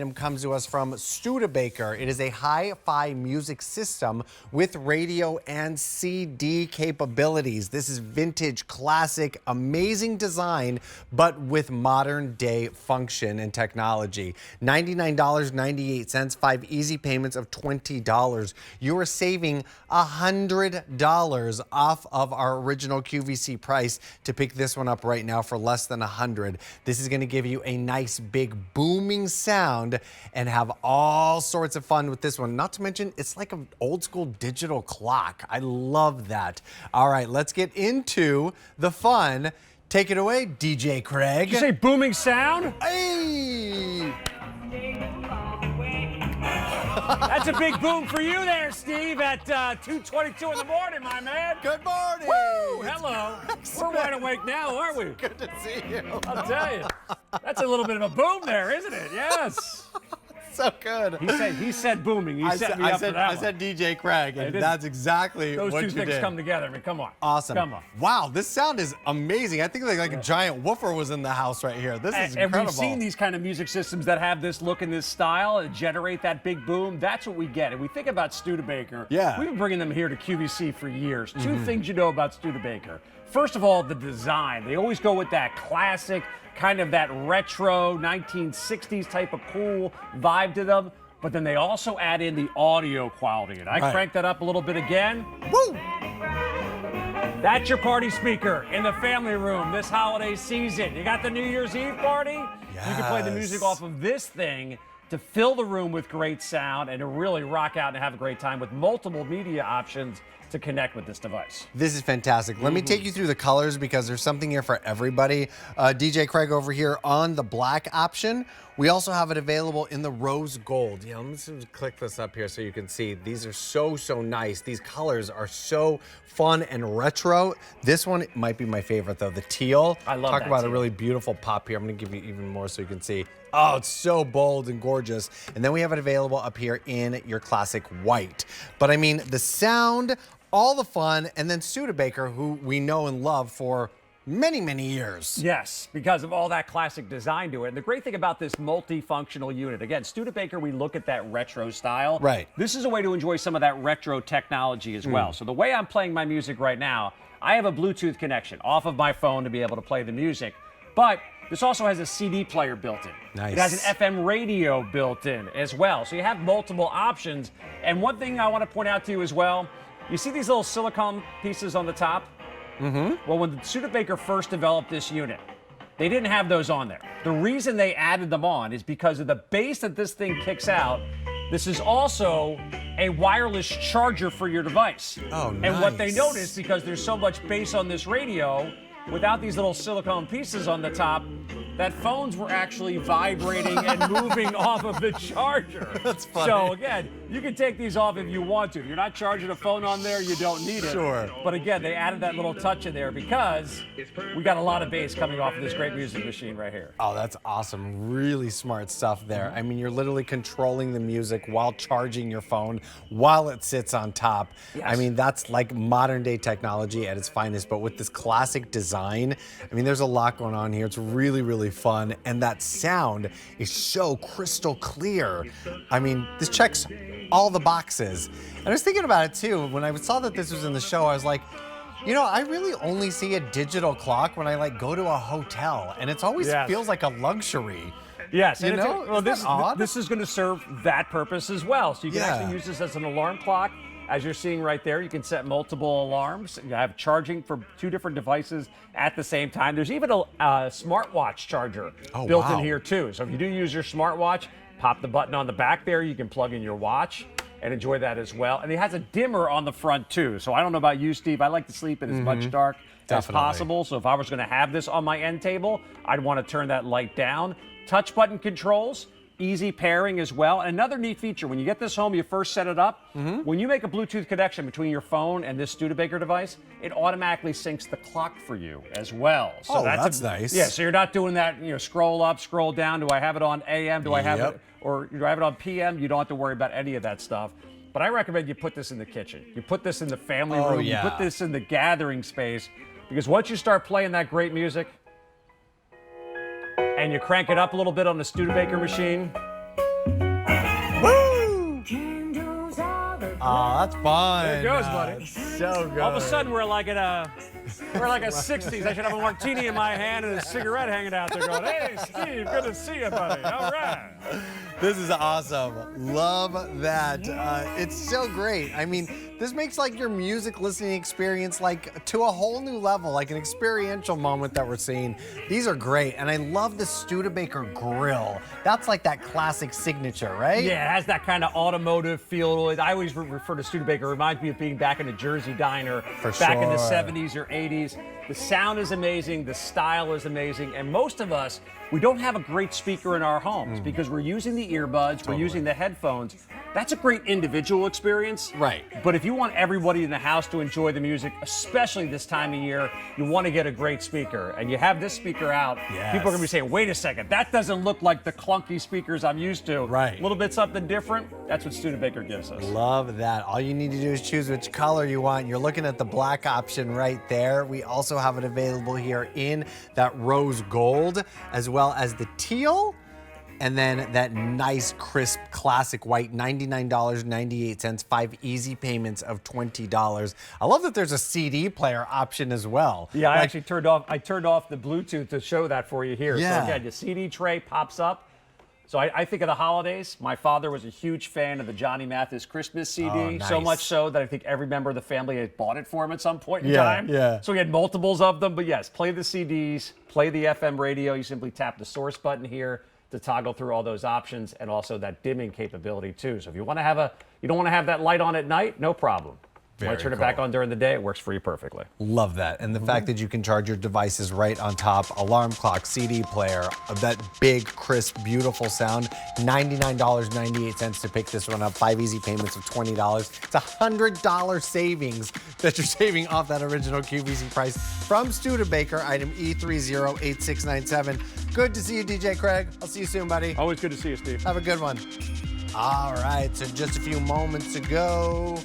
item comes to us from Studebaker. It is a hi-fi music system with radio and CD capabilities. This is vintage, classic, amazing design, but with modern day function and technology. $99.98, 5 easy payments of $20. You are saving $100 off of our original QVC price to pick this one up right now for less than $100. This is going to give you a nice big booming sound and have all sorts of fun with this one. Not to mention, it's like an old school digital clock. I love that. All right, let's get into the fun. Take it away, DJ Craig. Did you say booming sound? Hey! That's a big boom for you there, Steve, at 2:22 in the morning, my man. Good morning. Woo! Hello. We're wide awake now, aren't we? Good to see you. I'll tell you. That's a little bit of a boom there, isn't it? Yes. So good. He said booming. He set me up for that I one. said DJ Craig, and that's exactly Those what two you things did. come together. I mean, come on. Awesome. Come on. Wow, this sound is amazing. I think like a giant woofer was in the house right here. This is incredible. And we've seen these kind of music systems that have this look and this style and generate that big boom. That's what we get. And we think about Studebaker. Yeah. We've been bringing them here to QVC for years. Two things you know about Studebaker. First of all, the design. They always go with that classic, kind of that retro 1960s type of cool vibe to them. But then they also add in the audio quality. And I cranked that up a little bit again. Woo! That's your party speaker in the family room this holiday season. You got the New Year's Eve party? Yes. You can play the music off of this thing to fill the room with great sound and to really rock out and have a great time with multiple media options to connect with this device. This is fantastic. Let me take you through the colors because there's something here for everybody. DJ Craig over here on the black option. We also have it available in the rose gold. Yeah, let me just click this up here so you can see. These are so nice. These colors are so fun and retro. This one might be my favorite though, the teal. I love Talk that about teal. a really beautiful pop here. I'm gonna give you even more so you can see. Oh, it's so bold and gorgeous. And then we have it available up here in your classic white. But I mean, the sound, all the fun, and then Studebaker, who we know and love for many years. Yes, because of all that classic design to it. And the great thing about this multifunctional unit, again, Studebaker, we look at that retro style. Right. This is a way to enjoy some of that retro technology as well. So the way I'm playing my music right now, I have a Bluetooth connection off of my phone to be able to play the music. But this also has a CD player built in. Nice. It has an FM radio built in as well. So you have multiple options. And one thing I want to point out to you as well, you see these little silicone pieces on the top? Well, when the Studebaker first developed this unit, they didn't have those on there. The reason they added them on is because of the bass that this thing kicks out. This is also a wireless charger for your device. Oh, And what they nice. noticed, because there's so much bass on this radio, without these little silicone pieces on the top, that phones were actually vibrating and moving off of the charger. That's funny. So again, you can take these off if you want to. If you're not charging a phone on there, you don't need it. Sure. But again, they added that little touch in there because we got a lot of bass coming off of this great music machine right here. Oh, that's awesome. Really smart stuff there. I mean, you're literally controlling the music while charging your phone while it sits on top. Yes. I mean, that's like modern day technology at its finest, but with this classic design, I mean, there's a lot going on here. It's really fun. And that sound is so crystal clear. I mean, this checks all the boxes. And I was thinking about it too. When I saw that this was in the show, I was like, you know, I really only see a digital clock when I like go to a hotel, and it's always feels like a luxury. Yes, You and know? well, Isn't that odd? this is going to serve that purpose as well. So you can actually use this as an alarm clock. As you're seeing right there, you can set multiple alarms. You have charging for 2 different devices at the same time. There's even a smartwatch charger built in here too. So if you do use your smartwatch, pop the button on the back there. You can plug in your watch and enjoy that as well. And it has a dimmer on the front too. So I don't know about you, Steve. I like to sleep in as much dark as possible. So if I was going to have this on my end table, I'd want to turn that light down. Touch button controls. Easy pairing as well. And another neat feature, when you get this home, you first set it up. When you make a Bluetooth connection between your phone and this Studebaker device, it automatically syncs the clock for you as well. So that's nice. Yeah, so you're not doing that, scroll up, scroll down. Do I have it on AM? Do I have it, or do I have it on PM? You don't have to worry about any of that stuff. But I recommend you put this in the kitchen. You put this in the family room. You put this in the gathering space. Because once you start playing that great music, and you crank it up a little bit on the Studebaker machine, Oh, that's fun. There it goes, buddy. So good. All of a sudden, we're like a 60s. I should have a martini in my hand and a cigarette hanging out there going, hey, Steve, good to see you, buddy. All right. This is awesome. Love that. It's so great. I mean, this makes like your music listening experience like to a whole new level, like an experiential moment that we're seeing. These are great. And I love the Studebaker grill. That's like that classic signature, right? Yeah, it has that kind of automotive feel. I always refer to Studebaker. It reminds me of being back in a Jersey diner back in the 70s or 80s. The sound is amazing. The style is amazing. And most of us, we don't have a great speaker in our homes because we're using the earbuds, we're using the headphones. That's a great individual experience. Right. But if you want everybody in the house to enjoy the music, especially this time of year, you want to get a great speaker. And you have this speaker out, Yes. people are going to be saying, wait a second, that doesn't look like the clunky speakers I'm used to. Right. A little bit something different. That's what Studebaker gives us. Love that. All you need to do is choose which color you want. You're looking at the black option right there. We also have it available here in that rose gold, as well as the teal, and then that nice, crisp, classic white, $99.98, 5 easy payments of $20. I love that there's a CD player option as well. Yeah, I Like, actually turned off the Bluetooth to show that for you here. Yeah. So again, the CD tray pops up. So I think of the holidays. My father was a huge fan of the Johnny Mathis Christmas CD, Oh, so nice. much so that I think every member of the family had bought it for him at some point in Yeah, time. yeah. So we had multiples of them. But yes, play the CDs, play the FM radio. You simply tap the source button here to toggle through all those options, and also that dimming capability too. So if you want to you don't want to have that light on at night, no problem. You want to Very turn it back cool. on during the day, it works for you perfectly. Love that. And the fact that you can charge your devices right on top, alarm clock, CD player, that big, crisp, beautiful sound, $99.98 to pick this one up, 5 easy payments of $20. It's a $100 savings that you're saving off that original QVC price from Studebaker, item E308697. Good to see you, DJ Craig. I'll see you soon, buddy. Always good to see you, Steve. Have a good one. All right, so just a few moments ago,